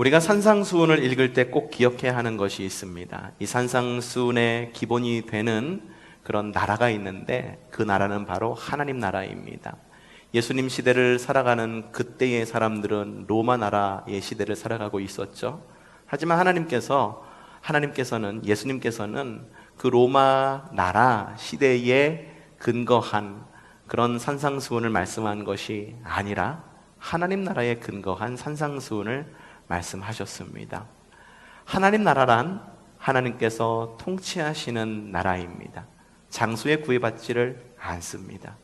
우리가 산상수훈을 읽을 때 꼭 기억해야 하는 것이 있습니다. 이 산상수훈의 기본이 되는 그런 나라가 있는데 그 나라는 바로 하나님 나라입니다. 예수님 시대를 살아가는 그때의 사람들은 로마 나라의 시대를 살아가고 있었죠. 하지만 예수님께서는 그 로마 나라 시대에 근거한 그런 산상수훈을 말씀한 것이 아니라 하나님 나라에 근거한 산상수훈을 말씀하셨습니다. 하나님 나라란 하나님께서 통치하시는 나라입니다. 장소에 구애받지를 않습니다.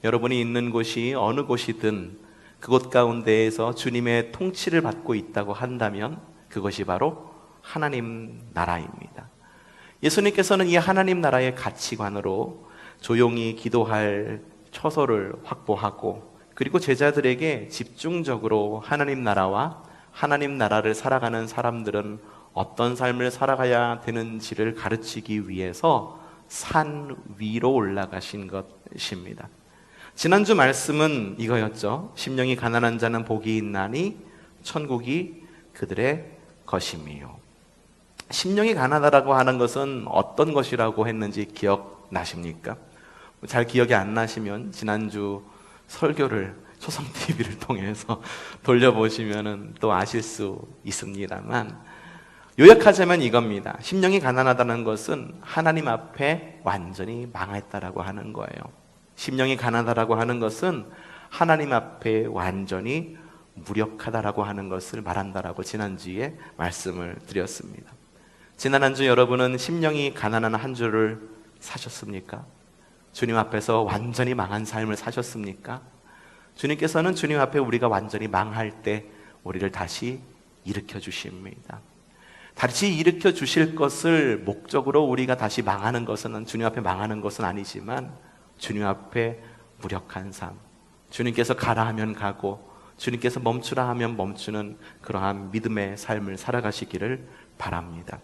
여러분이 있는 곳이 어느 곳이든 그곳 가운데에서 주님의 통치를 받고 있다고 한다면 그것이 바로 하나님 나라입니다. 예수님께서는 이 하나님 나라의 가치관으로 조용히 기도할 처소를 확보하고 그리고 제자들에게 집중적으로 하나님 나라와 하나님 나라를 살아가는 사람들은 어떤 삶을 살아가야 되는지를 가르치기 위해서 산 위로 올라가신 것입니다. 지난주 말씀은 이거였죠. 심령이 가난한 자는 복이 있나니 천국이 그들의 것임이요. 심령이 가난하다고 하는 것은 어떤 것이라고 했는지 기억나십니까? 잘 기억이 안 나시면 지난주 설교를 초성TV를 통해서 돌려보시면 또 아실 수 있습니다만, 요약하자면 이겁니다. 심령이 가난하다는 것은 하나님 앞에 완전히 망했다라고 하는 거예요. 심령이 가난하다고 하는 것은 하나님 앞에 완전히 무력하다라고 하는 것을 말한다라고 지난주에 말씀을 드렸습니다. 지난 한 주 여러분은 심령이 가난한 한 주를 사셨습니까? 주님 앞에서 완전히 망한 삶을 사셨습니까? 주님께서는 주님 앞에 우리가 완전히 망할 때 우리를 다시 일으켜 주십니다. 다시 일으켜 주실 것을 목적으로 우리가 다시 망하는 것은, 주님 앞에 망하는 것은 아니지만 주님 앞에 무력한 삶, 주님께서 가라 하면 가고 주님께서 멈추라 하면 멈추는 그러한 믿음의 삶을 살아가시기를 바랍니다.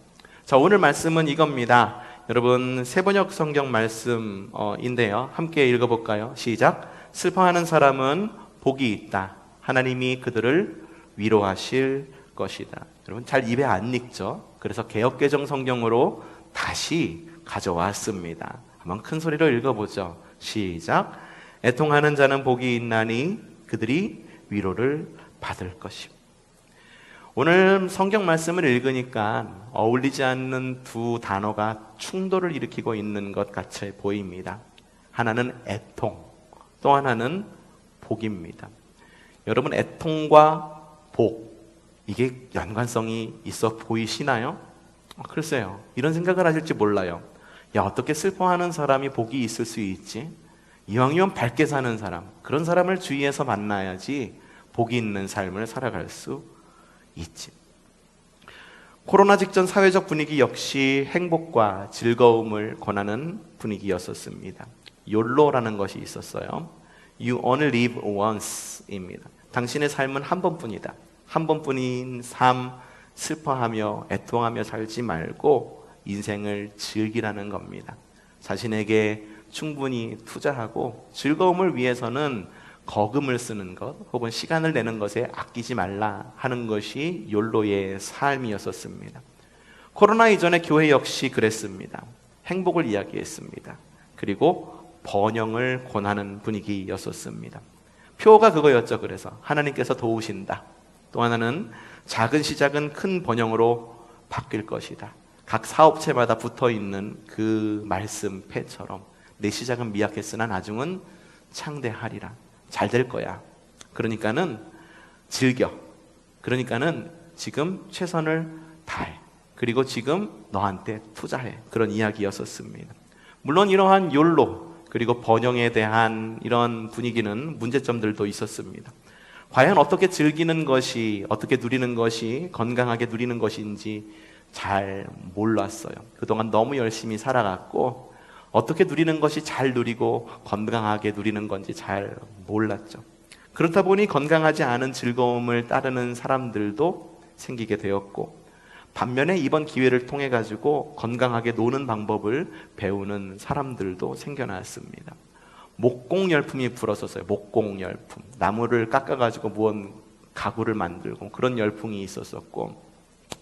자, 오늘 말씀은 이겁니다. 여러분, 세번역 성경 말씀인데요. 함께 읽어볼까요? 시작. 슬퍼하는 사람은 복이 있다. 하나님이 그들을 위로하실 것이다. 여러분, 잘 입에 안 익죠? 그래서 개역개정 성경으로 다시 가져왔습니다. 한번 큰 소리로 읽어보죠. 시작. 애통하는 자는 복이 있나니 그들이 위로를 받을 것입니다. 오늘 성경 말씀을 읽으니까 어울리지 않는 두 단어가 충돌을 일으키고 있는 것 같이 보입니다. 하나는 애통, 또 하나는 복입니다. 여러분, 애통과 복, 이게 연관성이 있어 보이시나요? 글쎄요, 이런 생각을 하실지 몰라요. 야, 어떻게 슬퍼하는 사람이 복이 있을 수 있지? 이왕이면 밝게 사는 사람, 그런 사람을 주위에서 만나야지 복이 있는 삶을 살아갈 수 있지. 코로나 직전 사회적 분위기 역시 행복과 즐거움을 권하는 분위기였었습니다. 욜로라는 것이 있었어요. You only live once입니다. 당신의 삶은 한 번뿐이다. 한 번뿐인 삶, 슬퍼하며 애통하며 살지 말고 인생을 즐기라는 겁니다. 자신에게 충분히 투자하고 즐거움을 위해서는 거금을 쓰는 것 혹은 시간을 내는 것에 아끼지 말라 하는 것이 욜로의 삶이었었습니다. 코로나 이전의 교회 역시 그랬습니다. 행복을 이야기했습니다. 그리고 번영을 권하는 분위기였었습니다. 표가 그거였죠. 그래서 하나님께서 도우신다. 또 하나는 작은 시작은 큰 번영으로 바뀔 것이다. 각 사업체마다 붙어있는 그 말씀패처럼 내 시작은 미약했으나 나중은 창대하리라. 잘 될 거야. 그러니까는 즐겨. 그러니까는 지금 최선을 다해. 그리고 지금 너한테 투자해. 그런 이야기였었습니다. 물론 이러한 욜로 그리고 번영에 대한 이런 분위기는 문제점들도 있었습니다. 과연 어떻게 즐기는 것이, 어떻게 누리는 것이 건강하게 누리는 것인지 잘 몰랐어요. 그동안 너무 열심히 살아갔고 어떻게 누리는 것이 잘 누리고 건강하게 누리는 건지 잘 몰랐죠. 그렇다 보니 건강하지 않은 즐거움을 따르는 사람들도 생기게 되었고, 반면에 이번 기회를 통해 가지고 건강하게 노는 방법을 배우는 사람들도 생겨났습니다. 목공열품이 불었었어요. 목공열품. 나무를 깎아가지고 무언 가구를 만들고 그런 열풍이 있었었고,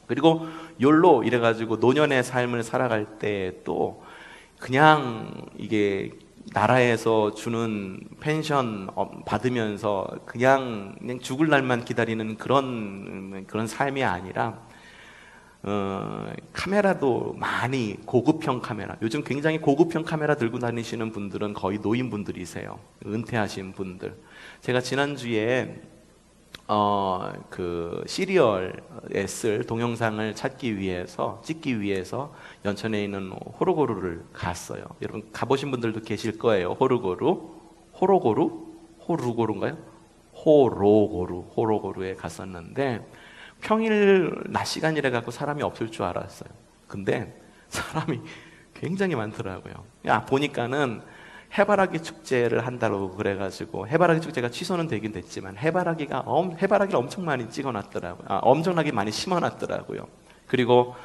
그리고 욜로 이래가지고 노년의 삶을 살아갈 때 또 그냥 이게 나라에서 주는 펜션 받으면서 그냥 죽을 날만 기다리는 그런 삶이 아니라 카메라도 많이 고급형 카메라, 요즘 굉장히 고급형 카메라 들고 다니시는 분들은 거의 노인분들이세요. 은퇴하신 분들. 제가 지난주에 그 시리얼에 쓸 동영상을 찍기 위해서 연천에 있는 호로고루를 갔어요. 여러분 가보신 분들도 계실 거예요. 호로고루인가요? 호로고루에 갔었는데 평일 낮 시간이라 갖고 사람이 없을 줄 알았어요. 근데 사람이 굉장히 많더라고요. 보니까는 해바라기 축제를 한다고 그래가지고, 해바라기 축제가 취소는 되긴 됐지만 해바라기를 엄청 많이 찍어놨더라고요. 엄청나게 많이 심어놨더라고요. 그리고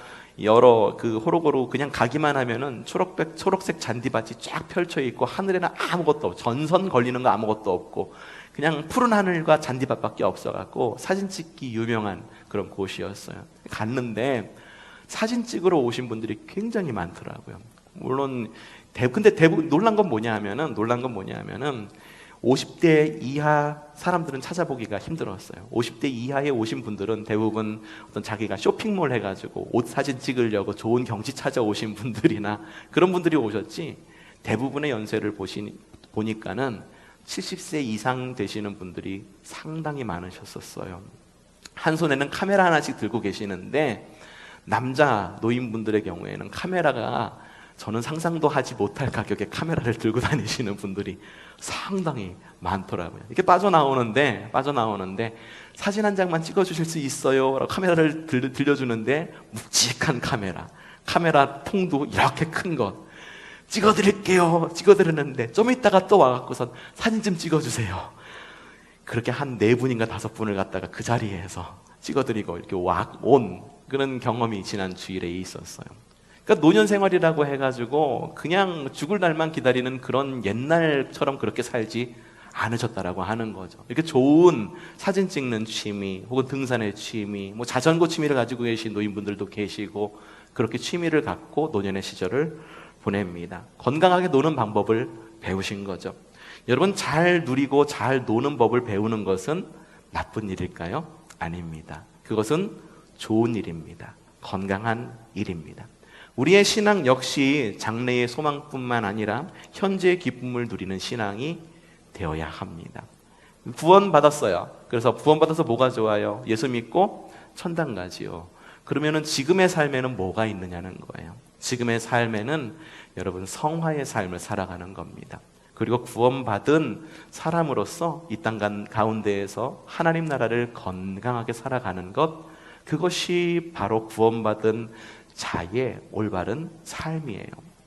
여러 그 호로고루 그냥 가기만 하면은 초록색 잔디밭이 쫙 펼쳐 있고, 하늘에는 아무것도 없고, 전선 걸리는 거 아무것도 없고, 그냥 푸른 하늘과 잔디밭밖에 없어갖고 사진 찍기 유명한 그런 곳이었어요. 갔는데 사진 찍으러 오신 분들이 굉장히 많더라고요. 물론 근데 대부분 놀란 건 뭐냐면은 50대 이하 사람들은 찾아보기가 힘들었어요. 50대 이하에 오신 분들은 대부분 어떤 자기가 쇼핑몰 해가지고 옷 사진 찍으려고 좋은 경치 찾아오신 분들이나 그런 분들이 오셨지, 대부분의 연세를 보니까는 70세 이상 되시는 분들이 상당히 많으셨었어요. 한 손에는 카메라 하나씩 들고 계시는데, 남자 노인분들의 경우에는 카메라가 저는 상상도 하지 못할 가격에 카메라를 들고 다니시는 분들이 상당히 많더라고요. 이렇게 빠져나오는데 사진 한 장만 찍어주실 수 있어요? 라고 카메라를 들려주는데, 묵직한 카메라 통도 이렇게 큰 것, 찍어드리는데 좀 이따가 또 와갖고선 사진 좀 찍어주세요. 그렇게 한 4분인가 5분을 갖다가 그 자리에서 찍어드리고 이렇게 온 그런 경험이 지난 주일에 있었어요. 그러니까 노년 생활이라고 해가지고 그냥 죽을 날만 기다리는 그런 옛날처럼 그렇게 살지 않으셨다라고 하는 거죠. 이렇게 좋은 사진 찍는 취미, 혹은 등산의 취미, 자전거 취미를 가지고 계신 노인분들도 계시고, 그렇게 취미를 갖고 노년의 시절을 보냅니다. 건강하게 노는 방법을 배우신 거죠. 여러분, 잘 누리고 잘 노는 법을 배우는 것은 나쁜 일일까요? 아닙니다. 그것은 좋은 일입니다. 건강한 일입니다. 우리의 신앙 역시 장래의 소망뿐만 아니라 현재의 기쁨을 누리는 신앙이 되어야 합니다. 구원받았어요. 그래서 구원받아서 뭐가 좋아요? 예수 믿고 천당 가지요. 그러면은 지금의 삶에는 뭐가 있느냐는 거예요. 지금의 삶에는 여러분 성화의 삶을 살아가는 겁니다. 그리고 구원받은 사람으로서 이 땅 가운데에서 하나님 나라를 건강하게 살아가는 것, 그것이 바로 구원받은 자의 올바른 삶이에요.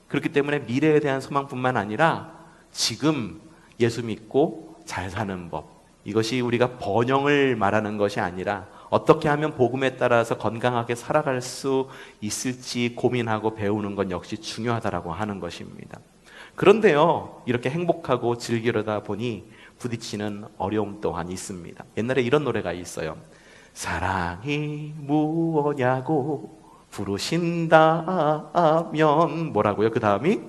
그렇기 때문에 미래에 대한 소망뿐만 아니라 지금 예수 믿고 잘 사는 법, 이것이 우리가 번영을 말하는 것이 아니라 어떻게 하면 복음에 따라서 건강하게 살아갈 수 있을지 고민하고 배우는 건 역시 중요하다라고 하는 것입니다. 그런데요, 이렇게 행복하고 즐기려다 보니 부딪히는 어려움 또한 있습니다. 옛날에 이런 노래가 있어요. 사랑이 무엇냐고 부르신다면 뭐라고요? 그 다음이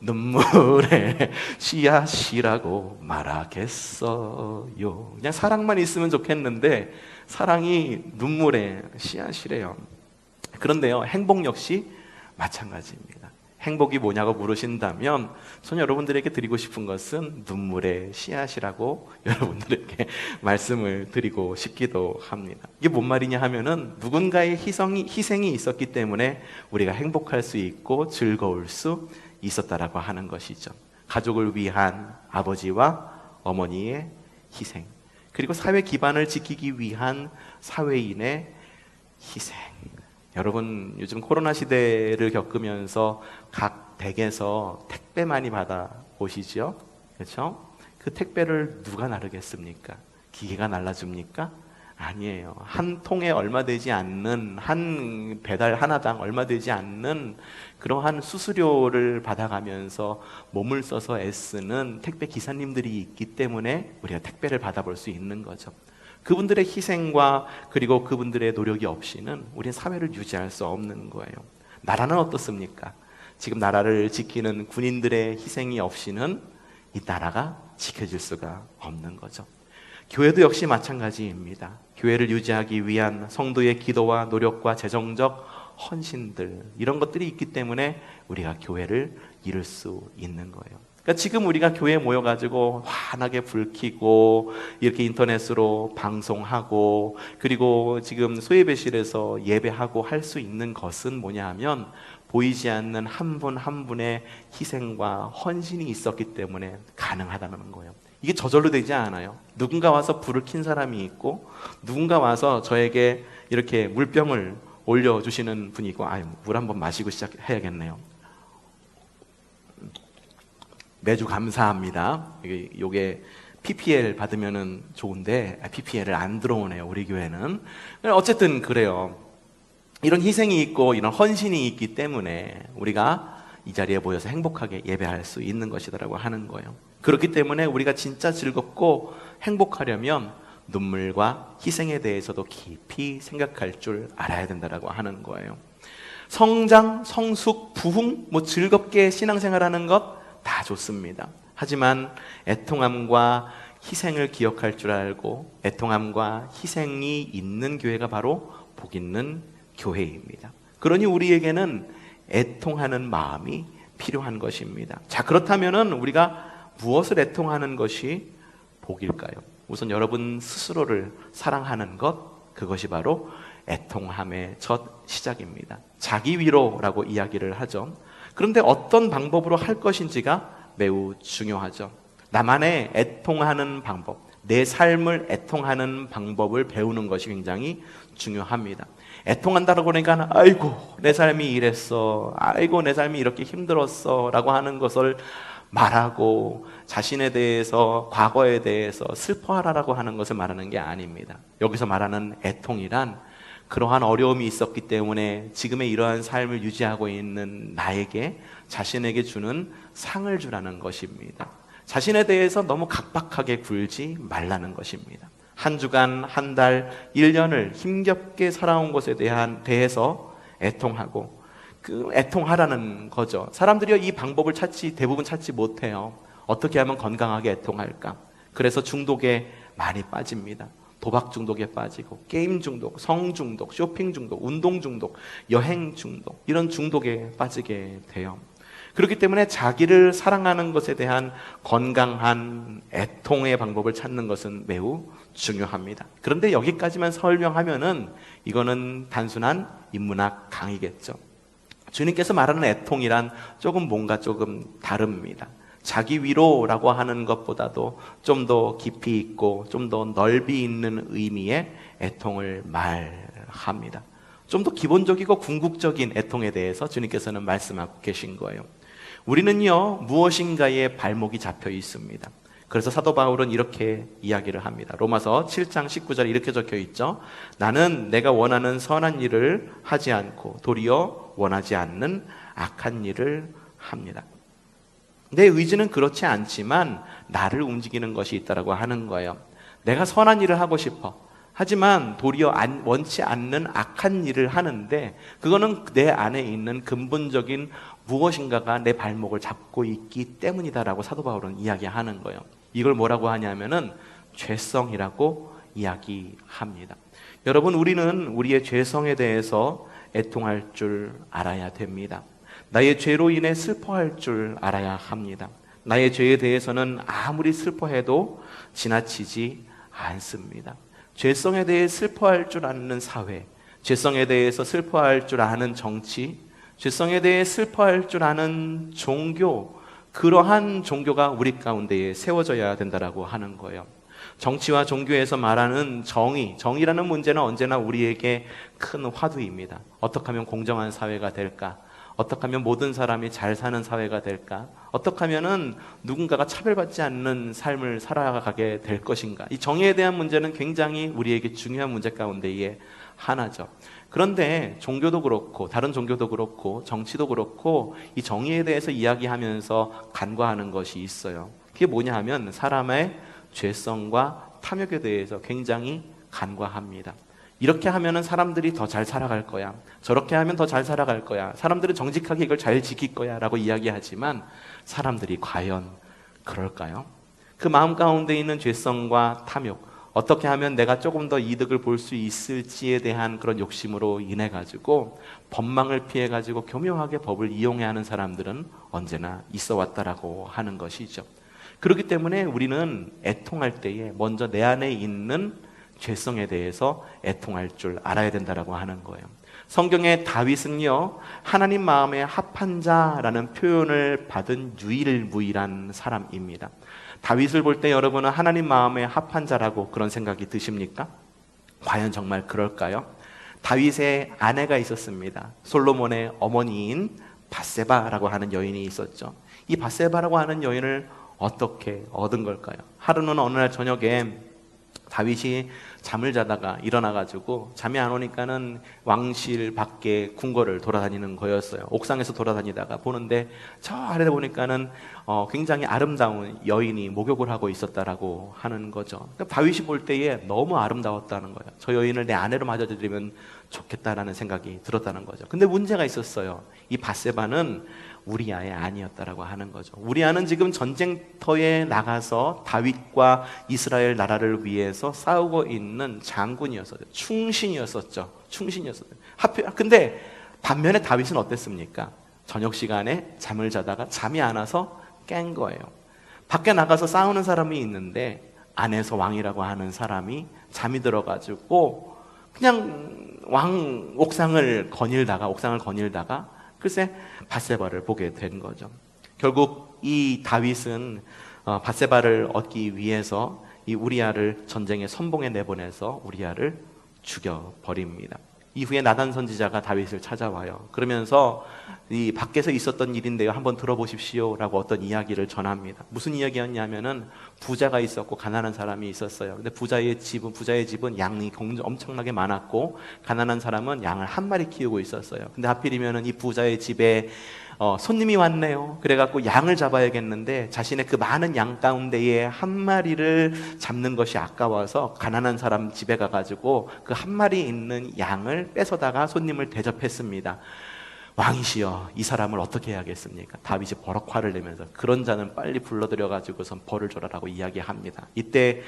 눈물의 씨앗이라고 말하겠어요. 그냥 사랑만 있으면 좋겠는데 사랑이 눈물의 씨앗이래요. 그런데요, 행복 역시 마찬가지입니다. 행복이 뭐냐고 물으신다면 저는 여러분들에게 드리고 싶은 것은 눈물의 씨앗이라고 여러분들에게 말씀을 드리고 싶기도 합니다. 이게 뭔 말이냐 하면은 누군가의 희생이 있었기 때문에 우리가 행복할 수 있고 즐거울 수 있었다라고 하는 것이죠. 가족을 위한 아버지와 어머니의 희생, 그리고 사회 기반을 지키기 위한 사회인의 희생. 여러분, 요즘 코로나 시대를 겪으면서 각 댁에서 택배 많이 받아 보시죠? 그렇죠? 그 택배를 누가 나르겠습니까? 기계가 날라줍니까? 아니에요. 한 통에 얼마 되지 않는, 한 배달 하나당 얼마 되지 않는 그러한 수수료를 받아가면서 몸을 써서 애쓰는 택배 기사님들이 있기 때문에 우리가 택배를 받아볼 수 있는 거죠. 그분들의 희생과 그리고 그분들의 노력이 없이는 우리는 사회를 유지할 수 없는 거예요. 나라는 어떻습니까? 지금 나라를 지키는 군인들의 희생이 없이는 이 나라가 지켜질 수가 없는 거죠. 교회도 역시 마찬가지입니다. 교회를 유지하기 위한 성도의 기도와 노력과 재정적 헌신들, 이런 것들이 있기 때문에 우리가 교회를 이룰 수 있는 거예요. 그러니까 지금 우리가 교회에 모여가지고 환하게 불 켜고 이렇게 인터넷으로 방송하고 그리고 지금 소예배실에서 예배하고 할 수 있는 것은 뭐냐 하면 보이지 않는 한 분 한 분의 희생과 헌신이 있었기 때문에 가능하다는 거예요. 이게 저절로 되지 않아요. 누군가 와서 불을 킨 사람이 있고 누군가 와서 저에게 이렇게 물병을 올려주시는 분이 있고 물 한번 마시고 시작해야겠네요. 매주 감사합니다. 이게 PPL 받으면은 좋은데 PPL을 안 들어오네요. 우리 교회는. 어쨌든 그래요. 이런 희생이 있고 이런 헌신이 있기 때문에 우리가 이 자리에 모여서 행복하게 예배할 수 있는 것이라고 하는 거예요. 그렇기 때문에 우리가 진짜 즐겁고 행복하려면 눈물과 희생에 대해서도 깊이 생각할 줄 알아야 된다고 하는 거예요. 성장, 성숙, 부흥, 즐겁게 신앙생활하는 것 다 좋습니다. 하지만 애통함과 희생을 기억할 줄 알고 애통함과 희생이 있는 교회가 바로 복 있는 교회입니다. 그러니 우리에게는 애통하는 마음이 필요한 것입니다. 자, 그렇다면은 우리가 무엇을 애통하는 것이 복일까요? 우선 여러분 스스로를 사랑하는 것, 그것이 바로 애통함의 첫 시작입니다. 자기 위로라고 이야기를 하죠. 그런데 어떤 방법으로 할 것인지가 매우 중요하죠. 나만의 애통하는 방법, 내 삶을 애통하는 방법을 배우는 것이 굉장히 중요합니다. 애통한다고 그러니까 아이고 내 삶이 이랬어, 아이고 내 삶이 이렇게 힘들었어 라고 하는 것을 말하고 자신에 대해서 과거에 대해서 슬퍼하라고 하는 것을 말하는 게 아닙니다. 여기서 말하는 애통이란 그러한 어려움이 있었기 때문에 지금의 이러한 삶을 유지하고 있는 나에게 자신에게 주는 상을 주라는 것입니다. 자신에 대해서 너무 각박하게 굴지 말라는 것입니다. 한 주간, 한 달, 1년을 힘겹게 살아온 것에 대해서 애통하고 애통하라는 거죠. 사람들이 이 방법을 대부분 찾지 못해요. 어떻게 하면 건강하게 애통할까? 그래서 중독에 많이 빠집니다. 도박 중독에 빠지고 게임 중독, 성 중독, 쇼핑 중독, 운동 중독, 여행 중독, 이런 중독에 빠지게 돼요. 그렇기 때문에 자기를 사랑하는 것에 대한 건강한 애통의 방법을 찾는 것은 매우 중요합니다. 그런데 여기까지만 설명하면은 이거는 단순한 인문학 강의겠죠. 주님께서 말하는 애통이란 뭔가 조금 다릅니다. 자기 위로라고 하는 것보다도 좀 더 깊이 있고 좀 더 넓이 있는 의미의 애통을 말합니다. 좀 더 기본적이고 궁극적인 애통에 대해서 주님께서는 말씀하고 계신 거예요. 우리는요, 무엇인가에 발목이 잡혀 있습니다. 그래서 사도 바울은 이렇게 이야기를 합니다. 로마서 7장 19절에 이렇게 적혀 있죠. 나는 내가 원하는 선한 일을 하지 않고 도리어 원하지 않는 악한 일을 합니다. 내 의지는 그렇지 않지만 나를 움직이는 것이 있다라고 하는 거예요. 내가 선한 일을 하고 싶어. 하지만 도리어 원치 않는 악한 일을 하는데 그거는 내 안에 있는 근본적인 무엇인가가 내 발목을 잡고 있기 때문이다라고 사도 바울은 이야기하는 거예요. 이걸 뭐라고 하냐면은 죄성이라고 이야기합니다. 여러분, 우리는 우리의 죄성에 대해서 애통할 줄 알아야 됩니다. 나의 죄로 인해 슬퍼할 줄 알아야 합니다. 나의 죄에 대해서는 아무리 슬퍼해도 지나치지 않습니다. 죄성에 대해 슬퍼할 줄 아는 사회, 죄성에 대해서 슬퍼할 줄 아는 정치, 죄성에 대해 슬퍼할 줄 아는 종교, 그러한 종교가 우리 가운데에 세워져야 된다라고 하는 거예요. 정치와 종교에서 말하는 정의라는 문제는 언제나 우리에게 큰 화두입니다. 어떻게 하면 공정한 사회가 될까? 어떻게 하면 모든 사람이 잘 사는 사회가 될까? 어떻게 하면은 누군가가 차별받지 않는 삶을 살아가게 될 것인가? 이 정의에 대한 문제는 굉장히 우리에게 중요한 문제 가운데의 하나죠. 그런데 종교도 그렇고 다른 종교도 그렇고 정치도 그렇고 이 정의에 대해서 이야기하면서 간과하는 것이 있어요. 그게 뭐냐 하면 사람의 죄성과 탐욕에 대해서 굉장히 간과합니다. 이렇게 하면은 사람들이 더 잘 살아갈 거야. 저렇게 하면 더 잘 살아갈 거야. 사람들은 정직하게 이걸 잘 지킬 거야 라고 이야기하지만 사람들이 과연 그럴까요? 그 마음 가운데 있는 죄성과 탐욕, 어떻게 하면 내가 조금 더 이득을 볼 수 있을지에 대한 그런 욕심으로 인해 가지고 법망을 피해 가지고 교묘하게 법을 이용해 하는 사람들은 언제나 있어 왔다라고 하는 것이죠. 그렇기 때문에 우리는 애통할 때에 먼저 내 안에 있는 죄성에 대해서 애통할 줄 알아야 된다라고 하는 거예요. 성경의 다윗은요, 하나님 마음에 합한 자라는 표현을 받은 유일무이한 사람입니다. 다윗을 볼 때 여러분은 하나님 마음에 합한 자라고 그런 생각이 드십니까? 과연 정말 그럴까요? 다윗의 아내가 있었습니다. 솔로몬의 어머니인 밧세바라고 하는 여인이 있었죠. 이 밧세바라고 하는 여인을 어떻게 얻은 걸까요? 하루는 어느 날 저녁에 다윗이 잠을 자다가 일어나가지고 잠이 안 오니까는 왕실 밖에 궁궐을 돌아다니는 거였어요. 옥상에서 돌아다니다가 보는데 저 아래에 보니까는 굉장히 아름다운 여인이 목욕을 하고 있었다라고 하는 거죠. 그러니까 다윗이 볼 때에 너무 아름다웠다는 거예요. 저 여인을 내 아내로 맞아들이면 좋겠다라는 생각이 들었다는 거죠. 근데 문제가 있었어요. 이 밧세바는 우리아의 아니었다라고 하는 거죠. 우리아는 지금 전쟁터에 나가서 다윗과 이스라엘 나라를 위해서 싸우고 있는 장군이었어요. 충신이었었죠. 근데 반면에 다윗은 어땠습니까? 저녁 시간에 잠을 자다가 잠이 안 와서 깬 거예요. 밖에 나가서 싸우는 사람이 있는데 안에서 왕이라고 하는 사람이 잠이 들어가지고 그냥 옥상을 거닐다가 글쎄 밧세바를 보게 된 거죠. 결국 이 다윗은 밧세바를 얻기 위해서 이 우리아를 전쟁의 선봉에 내보내서 우리아를 죽여버립니다. 이후에 나단 선지자가 다윗을 찾아와요. 그러면서 이 밖에서 있었던 일인데요, 한번 들어보십시오 라고 어떤 이야기를 전합니다. 무슨 이야기였냐면은 부자가 있었고 가난한 사람이 있었어요. 근데 부자의 집은 양이 엄청나게 많았고 가난한 사람은 양을 한 마리 키우고 있었어요. 근데 하필이면은 이 부자의 집에 손님이 왔네요. 그래갖고 양을 잡아야겠는데 자신의 그 많은 양 가운데에 한 마리를 잡는 것이 아까워서 가난한 사람 집에 가가지고 그 한 마리 있는 양을 뺏어다가 손님을 대접했습니다. 왕이시여, 이 사람을 어떻게 해야겠습니까? 다윗이 버럭 화를 내면서 그런 자는 빨리 불러들여가지고선 벌을 줘라라고 이야기합니다. 이때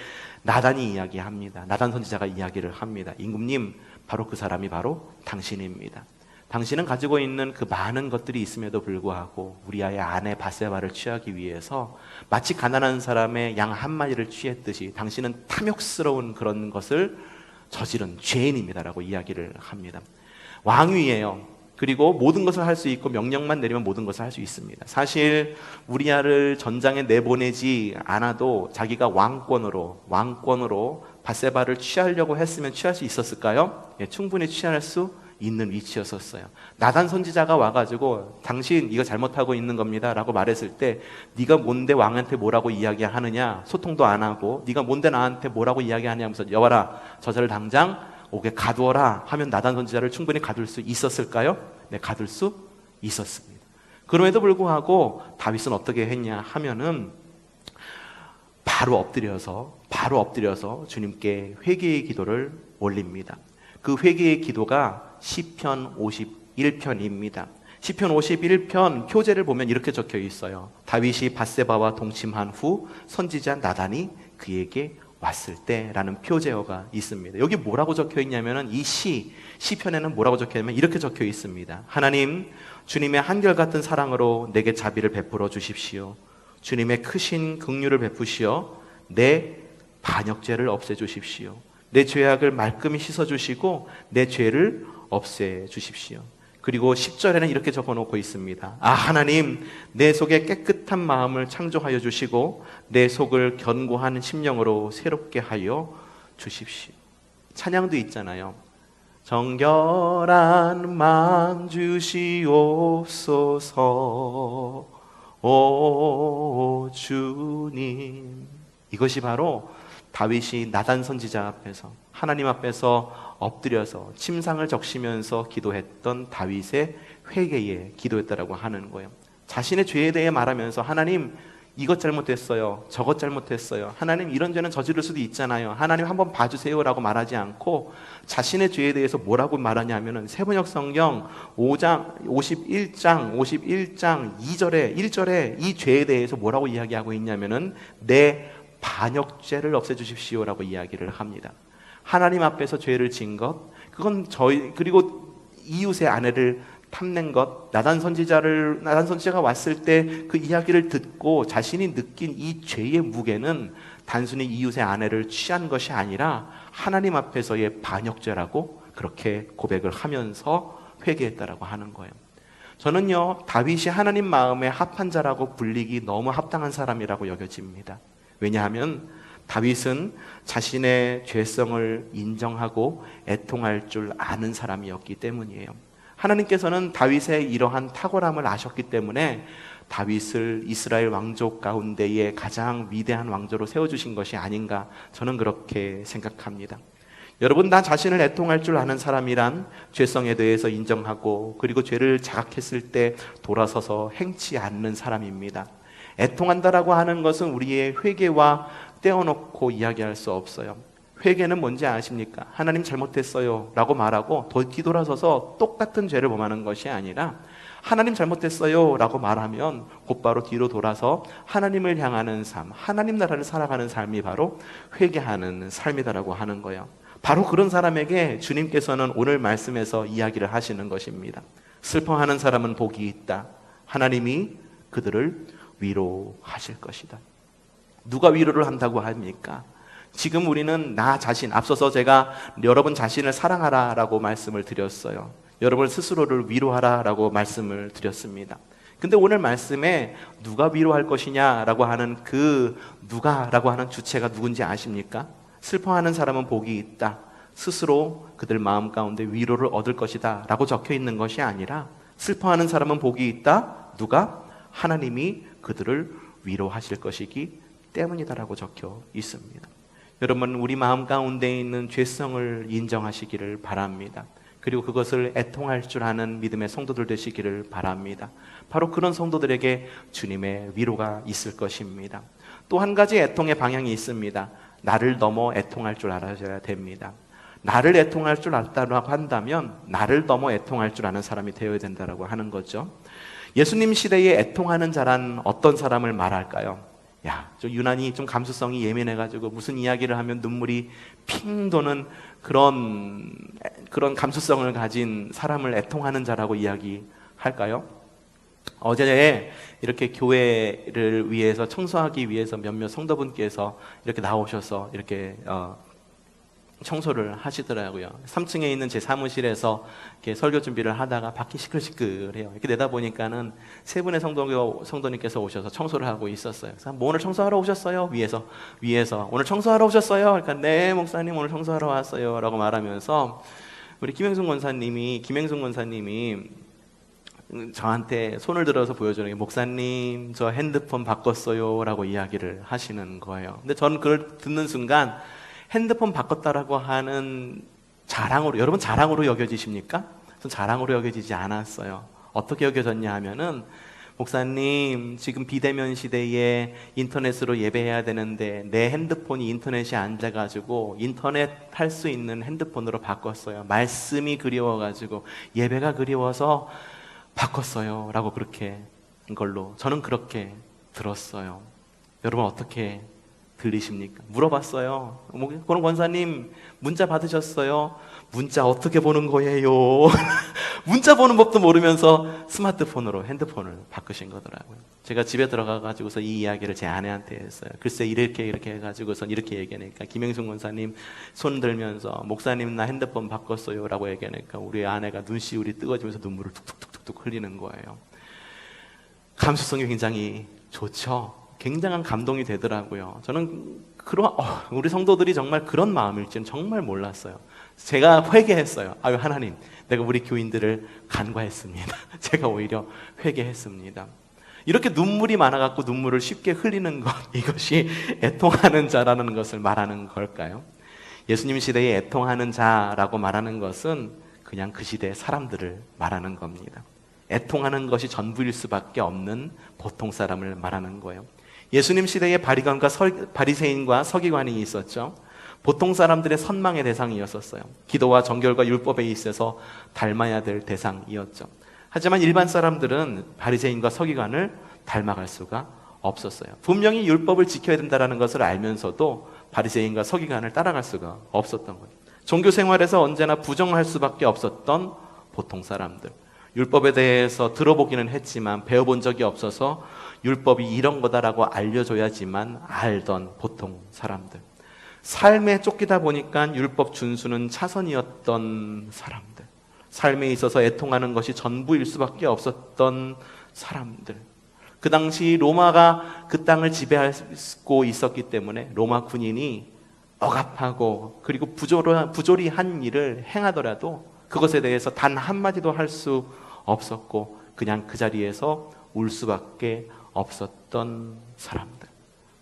나단이 이야기합니다. 나단 선지자가 이야기를 합니다. 임금님, 바로 그 사람이 바로 당신입니다. 당신은 가지고 있는 그 많은 것들이 있음에도 불구하고 우리아의 아내 밧세바를 취하기 위해서 마치 가난한 사람의 양 한 마리를 취했듯이 당신은 탐욕스러운 그런 것을 저지른 죄인입니다라고 이야기를 합니다. 왕위예요. 그리고 모든 것을 할 수 있고 명령만 내리면 모든 것을 할 수 있습니다. 사실 우리아를 전장에 내보내지 않아도 자기가 왕권으로 밧세바를 취하려고 했으면 취할 수 있었을까요? 예, 충분히 취할 수 있는 위치였었어요. 나단 선지자가 와가지고 당신 이거 잘못하고 있는 겁니다 라고 말했을 때 네가 뭔데 왕한테 뭐라고 이야기하느냐, 소통도 안 하고 네가 뭔데 나한테 뭐라고 이야기하냐면서 여봐라, 저자를 당장 옥에 가두어라 하면 나단 선지자를 충분히 가둘 수 있었을까요? 네, 가둘 수 있었습니다. 그럼에도 불구하고 다윗은 어떻게 했냐 하면은 바로 엎드려서 주님께 회개의 기도를 올립니다. 그 회개의 기도가 시편 51편입니다. 시편 51편 표제를 보면 이렇게 적혀 있어요. 다윗이 밧세바와 동침한 후 선지자 나단이 그에게 왔을 때라는 표제어가 있습니다. 여기 뭐라고 적혀 있냐면은 이 시편에는 뭐라고 적혀 있냐면 이렇게 적혀 있습니다. 하나님, 주님의 한결같은 사랑으로 내게 자비를 베풀어 주십시오. 주님의 크신 긍휼을 베푸시어 내 반역죄를 없애 주십시오. 내 죄악을 말끔히 씻어 주시고 내 죄를 없애 주십시오. 그리고 10절에는 이렇게 적어놓고 있습니다. 아, 하나님, 내 속에 깨끗한 마음을 창조하여 주시고 내 속을 견고한 심령으로 새롭게 하여 주십시오. 찬양도 있잖아요. 정결한 마음 주시옵소서 오 주님. 이것이 바로 다윗이 나단 선지자 앞에서 하나님 앞에서 엎드려서 침상을 적시면서 기도했던 다윗의 회개의 기도였다라고 하는 거예요. 자신의 죄에 대해 말하면서 하나님, 이것 잘못했어요, 저것 잘못했어요, 하나님 이런 죄는 저지를 수도 있잖아요, 하나님 한번 봐주세요 라고 말하지 않고 자신의 죄에 대해서 뭐라고 말하냐면은 세번역 성경 5장 51장 2절에 1절에 이 죄에 대해서 뭐라고 이야기하고 있냐면은 내 반역죄를 없애주십시오라고 이야기를 합니다. 하나님 앞에서 죄를 지은 것, 그건 그리고 이웃의 아내를 탐낸 것, 나단 선지자가 왔을 때 그 이야기를 듣고 자신이 느낀 이 죄의 무게는 단순히 이웃의 아내를 취한 것이 아니라 하나님 앞에서의 반역죄라고 그렇게 고백을 하면서 회개했다라고 하는 거예요. 저는요, 다윗이 하나님 마음에 합한 자라고 불리기 너무 합당한 사람이라고 여겨집니다. 왜냐하면 다윗은 자신의 죄성을 인정하고 애통할 줄 아는 사람이었기 때문이에요. 하나님께서는 다윗의 이러한 탁월함을 아셨기 때문에 다윗을 이스라엘 왕족 가운데의 가장 위대한 왕조로 세워주신 것이 아닌가, 저는 그렇게 생각합니다. 여러분, 나 자신을 애통할 줄 아는 사람이란 죄성에 대해서 인정하고 그리고 죄를 자각했을 때 돌아서서 행치 않는 사람입니다. 애통한다라고 하는 것은 우리의 회개와 떼어놓고 이야기할 수 없어요. 회개는 뭔지 아십니까? 하나님 잘못했어요 라고 말하고 뒤돌아서서 똑같은 죄를 범하는 것이 아니라 하나님 잘못했어요 라고 말하면 곧바로 뒤로 돌아서 하나님을 향하는 삶, 하나님 나라를 살아가는 삶이 바로 회개하는 삶이다라고 하는 거예요. 바로 그런 사람에게 주님께서는 오늘 말씀에서 이야기를 하시는 것입니다. 슬퍼하는 사람은 복이 있다. 하나님이 그들을 위로하실 것이다. 누가 위로를 한다고 합니까? 지금 우리는 나 자신, 앞서서 제가 여러분 자신을 사랑하라 라고 말씀을 드렸어요. 여러분 스스로를 위로하라 라고 말씀을 드렸습니다. 근데 오늘 말씀에 누가 위로할 것이냐 라고 하는 그 누가 라고 하는 주체가 누군지 아십니까? 슬퍼하는 사람은 복이 있다. 스스로 그들 마음 가운데 위로를 얻을 것이다 라고 적혀 있는 것이 아니라 슬퍼하는 사람은 복이 있다. 누가? 하나님이 그들을 위로하실 것이기 때문이다라고 적혀 있습니다. 여러분, 우리 마음 가운데 있는 죄성을 인정하시기를 바랍니다. 그리고 그것을 애통할 줄 아는 믿음의 성도들 되시기를 바랍니다. 바로 그런 성도들에게 주님의 위로가 있을 것입니다. 또 한 가지 애통의 방향이 있습니다. 나를 넘어 애통할 줄 알아야 됩니다. 나를 애통할 줄 알다고 한다면 나를 넘어 애통할 줄 아는 사람이 되어야 된다고 하는 거죠. 예수님 시대에 애통하는 자란 어떤 사람을 말할까요? 좀 유난히 좀 감수성이 예민해가지고 무슨 이야기를 하면 눈물이 핑 도는 그런 감수성을 가진 사람을 애통하는 자라고 이야기할까요? 어제 이렇게 교회를 위해서 청소하기 위해서 몇몇 성도분께서 이렇게 나오셔서 이렇게 청소를 하시더라고요. 3층에 있는 제 사무실에서 이렇게 설교 준비를 하다가 밖이 시끌시끌해요. 이렇게 내다보니까는 세 분의 성도님께서 오셔서 청소를 하고 있었어요. 그래서 뭐 오늘 청소하러 오셨어요? 위에서 오늘 청소하러 오셨어요? 그러니까 네 목사님 오늘 청소하러 왔어요 라고 말하면서 우리 김행순 권사님이 저한테 손을 들어서 보여주는 게 목사님 저 핸드폰 바꿨어요 라고 이야기를 하시는 거예요. 근데 저는 그걸 듣는 순간 핸드폰 바꿨다라고 하는 자랑으로, 여러분 자랑으로 여겨지십니까? 전 자랑으로 여겨지지 않았어요. 어떻게 여겨졌냐 하면은 목사님 지금 비대면 시대에 인터넷으로 예배해야 되는데 내 핸드폰이 인터넷이 안 돼가지고 인터넷 할 수 있는 핸드폰으로 바꿨어요. 말씀이 그리워가지고 예배가 그리워서 바꿨어요 라고 그렇게 한 걸로 저는 그렇게 들었어요. 여러분 어떻게 들리십니까? 물어봤어요. 그럼 권사님 문자 받으셨어요? 문자 어떻게 보는 거예요? 문자 보는 법도 모르면서 스마트폰으로 핸드폰을 바꾸신 거더라고요. 제가 집에 들어가가지고서 이 이야기를 제 아내한테 했어요. 글쎄 이렇게 해가지고선 이렇게 얘기하니까 김행순 권사님 손 들면서 목사님 나 핸드폰 바꿨어요 라고 얘기하니까 우리 아내가 눈시울이 뜨거지면서 눈물을 툭툭툭툭 흘리는 거예요. 감수성이 굉장히 좋죠. 굉장한 감동이 되더라고요. 저는 우리 성도들이 정말 그런 마음일지는 정말 몰랐어요. 제가 회개했어요. 아유 하나님, 내가 우리 교인들을 간과했습니다. 제가 오히려 회개했습니다. 이렇게 눈물이 많아갖고 눈물을 쉽게 흘리는 것, 이것이 애통하는 자라는 것을 말하는 걸까요? 예수님 시대에 애통하는 자라고 말하는 것은 그냥 그 시대의 사람들을 말하는 겁니다. 애통하는 것이 전부일 수밖에 없는 보통 사람을 말하는 거예요. 예수님 시대에 바리새인과 서기관이 있었죠. 보통 사람들의 선망의 대상이었었어요. 기도와 정결과 율법에 있어서 닮아야 될 대상이었죠. 하지만 일반 사람들은 바리새인과 서기관을 닮아갈 수가 없었어요. 분명히 율법을 지켜야 된다는 것을 알면서도 바리새인과 서기관을 따라갈 수가 없었던 거예요. 종교 생활에서 언제나 부정할 수밖에 없었던 보통 사람들. 율법에 대해서 들어보기는 했지만 배워본 적이 없어서 율법이 이런 거다라고 알려줘야지만 알던 보통 사람들. 삶에 쫓기다 보니까 율법 준수는 차선이었던 사람들. 삶에 있어서 애통하는 것이 전부일 수밖에 없었던 사람들. 그 당시 로마가 그 땅을 지배하고 있었기 때문에 로마 군인이 억압하고 그리고 부조리한 일을 행하더라도 그것에 대해서 단 한마디도 할 수 없었고 그냥 그 자리에서 울 수밖에 없었던 사람들.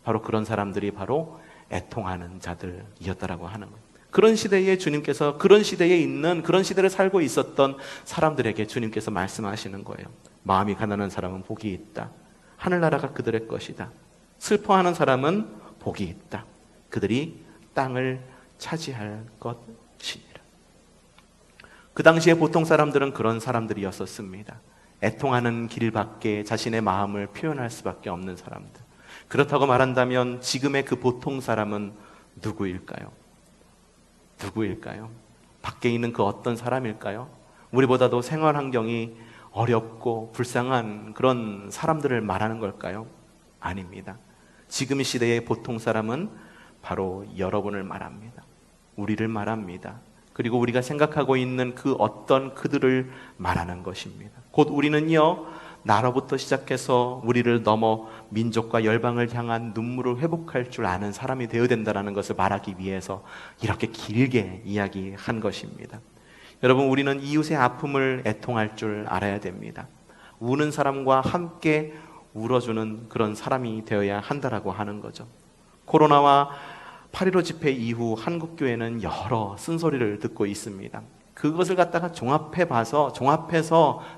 바로 그런 사람들이 바로 애통하는 자들이었다라고 하는 거예요. 그런 시대에 주님께서 그런 시대에 있는 그런 시대를 살고 있었던 사람들에게 주님께서 말씀하시는 거예요. 마음이 가난한 사람은 복이 있다. 하늘나라가 그들의 것이다. 슬퍼하는 사람은 복이 있다. 그들이 땅을 차지할 것이니라. 그 당시에 보통 사람들은 그런 사람들이었었습니다. 애통하는 길밖에 자신의 마음을 표현할 수밖에 없는 사람들. 그렇다고 말한다면 지금의 그 보통 사람은 누구일까요? 누구일까요? 밖에 있는 그 어떤 사람일까요? 우리보다도 생활 환경이 어렵고 불쌍한 그런 사람들을 말하는 걸까요? 아닙니다. 지금 이 시대의 보통 사람은 바로 여러분을 말합니다. 우리를 말합니다. 그리고 우리가 생각하고 있는 그 어떤 그들을 말하는 것입니다. 곧 우리는요, 나로부터 시작해서 우리를 넘어 민족과 열방을 향한 눈물을 회복할 줄 아는 사람이 되어야 된다는 것을 말하기 위해서 이렇게 길게 이야기한 것입니다. 여러분, 우리는 이웃의 아픔을 애통할 줄 알아야 됩니다. 우는 사람과 함께 울어주는 그런 사람이 되어야 한다라고 하는 거죠. 코로나와 8.15 집회 이후 한국교회는 여러 쓴소리를 듣고 있습니다. 그것을 갖다가 종합해서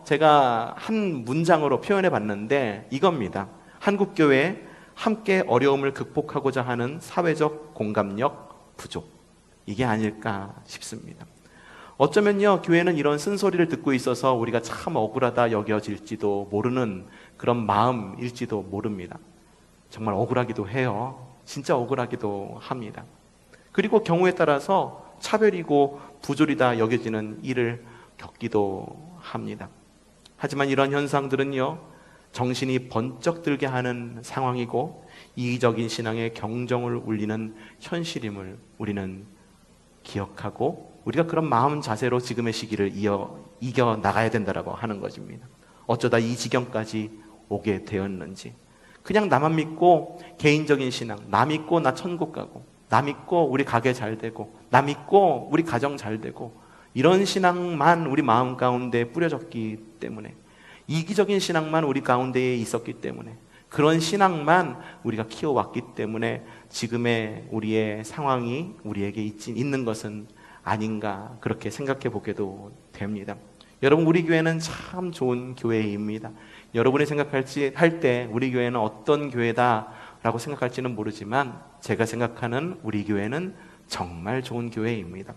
제가 한 문장으로 표현해 봤는데 이겁니다. 한국교회 함께 어려움을 극복하고자 하는 사회적 공감력 부족. 이게 아닐까 싶습니다. 어쩌면요, 교회는 이런 쓴소리를 듣고 있어서 우리가 참 억울하다 여겨질지도 모르는 그런 마음일지도 모릅니다. 정말 억울하기도 해요. 진짜 억울하기도 합니다. 그리고 경우에 따라서 차별이고 부조리다 여겨지는 일을 겪기도 합니다. 하지만 이런 현상들은요, 정신이 번쩍 들게 하는 상황이고 이기적인 신앙의 경정을 울리는 현실임을 우리는 기억하고 우리가 그런 마음 자세로 지금의 시기를 이겨 나가야 된다고 하는 것입니다. 어쩌다 이 지경까지 오게 되었는지. 그냥 나만 믿고 개인적인 신앙, 나 믿고 나 천국 가고, 나 믿고 우리 가게 잘 되고, 나 믿고 우리 가정 잘 되고, 이런 신앙만 우리 마음 가운데 뿌려졌기 때문에, 이기적인 신앙만 우리 가운데에 있었기 때문에, 그런 신앙만 우리가 키워왔기 때문에 지금의 우리의 상황이 우리에게 있는 것은 아닌가, 그렇게 생각해 보게도 됩니다. 여러분, 우리 교회는 참 좋은 교회입니다. 여러분이 할 때 우리 교회는 어떤 교회다라고 생각할지는 모르지만 제가 생각하는 우리 교회는 정말 좋은 교회입니다.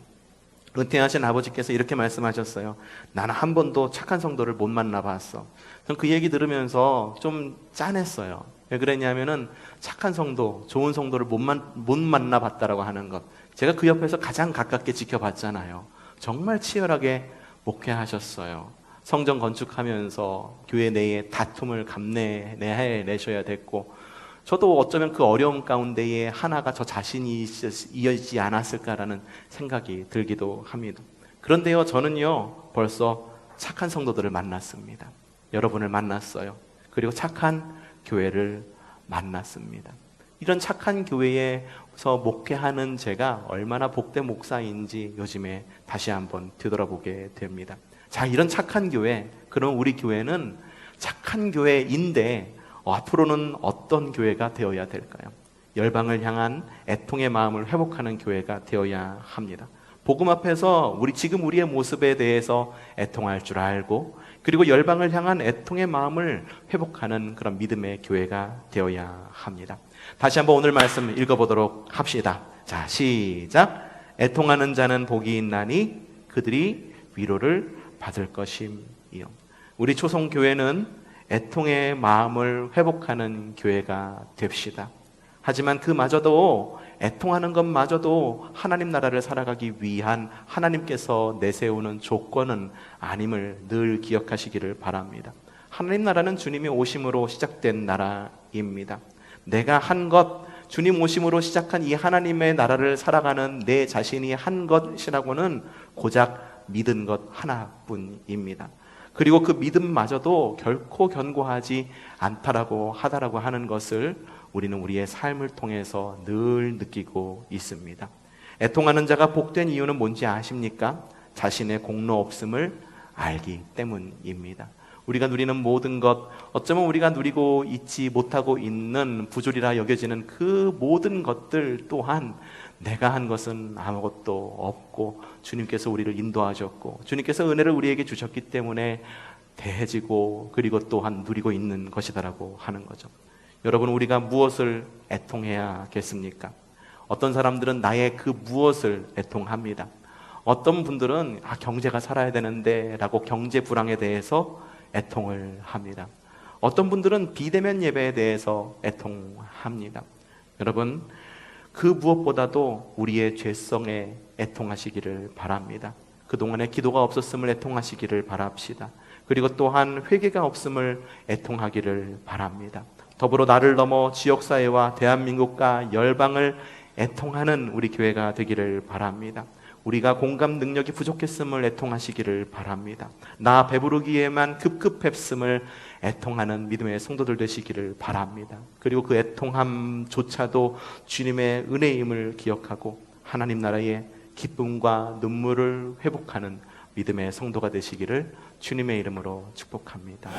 은퇴하신 아버지께서 이렇게 말씀하셨어요. 나는 한 번도 착한 성도를 못 만나봤어. 전 그 얘기 들으면서 좀 짠했어요. 왜 그랬냐면은 착한 성도, 좋은 성도를 못 만나봤다라고 하는 것. 제가 그 옆에서 가장 가깝게 지켜봤잖아요. 정말 치열하게 목회하셨어요. 성전 건축하면서 교회 내에 다툼을 감내내셔야 됐고, 저도 어쩌면 그 어려움 가운데에 하나가 저 자신이지 않았을까라는 생각이 들기도 합니다. 그런데요, 저는요 벌써 착한 성도들을 만났습니다. 여러분을 만났어요. 그리고 착한 교회를 만났습니다. 이런 착한 교회에서 목회하는 제가 얼마나 복된 목사인지 요즘에 다시 한번 되돌아보게 됩니다. 자, 이런 착한 교회, 그럼 우리 교회는 착한 교회인데 앞으로는 어떤 교회가 되어야 될까요? 열방을 향한 애통의 마음을 회복하는 교회가 되어야 합니다. 복음 앞에서 지금 우리의 모습에 대해서 애통할 줄 알고 그리고 열방을 향한 애통의 마음을 회복하는 그런 믿음의 교회가 되어야 합니다. 다시 한번 오늘 말씀 읽어보도록 합시다. 자, 시작. 애통하는 자는 복이 있나니 그들이 위로를 받을 것임이요. 우리 초송교회는 애통의 마음을 회복하는 교회가 됩시다. 하지만 그마저도, 애통하는 것마저도 하나님 나라를 살아가기 위한 하나님께서 내세우는 조건은 아님을 늘 기억하시기를 바랍니다. 하나님 나라는 주님이 오심으로 시작된 나라입니다. 내가 한 것, 주님 오심으로 시작한 이 하나님의 나라를 살아가는 내 자신이 한 것이라고는 고작 믿은 것 하나뿐입니다. 그리고 그 믿음마저도 결코 견고하지 않다라고 하다라고 하는 것을 우리는 우리의 삶을 통해서 늘 느끼고 있습니다. 애통하는 자가 복된 이유는 뭔지 아십니까? 자신의 공로 없음을 알기 때문입니다. 우리가 누리는 모든 것, 어쩌면 우리가 누리고 있지 못하고 있는 부조리라 여겨지는 그 모든 것들 또한 내가 한 것은 아무것도 없고 주님께서 우리를 인도하셨고 주님께서 은혜를 우리에게 주셨기 때문에 대해지고 그리고 또한 누리고 있는 것이다라고 하는 거죠. 여러분, 우리가 무엇을 애통해야겠습니까? 어떤 사람들은 나의 그 무엇을 애통합니다. 어떤 분들은 경제가 살아야 되는데 라고 경제 불황에 대해서 애통을 합니다. 어떤 분들은 비대면 예배에 대해서 애통합니다. 여러분, 그 무엇보다도 우리의 죄성에 애통하시기를 바랍니다. 그동안에 기도가 없었음을 애통하시기를 바랍시다. 그리고 또한 회개가 없음을 애통하기를 바랍니다. 더불어 나를 넘어 지역사회와 대한민국과 열방을 애통하는 우리 교회가 되기를 바랍니다. 우리가 공감 능력이 부족했음을 애통하시기를 바랍니다. 나 배부르기에만 급급했음을 애통하는 믿음의 성도들 되시기를 바랍니다. 그리고 그 애통함조차도 주님의 은혜임을 기억하고 하나님 나라의 기쁨과 눈물을 회복하는 믿음의 성도가 되시기를 주님의 이름으로 축복합니다.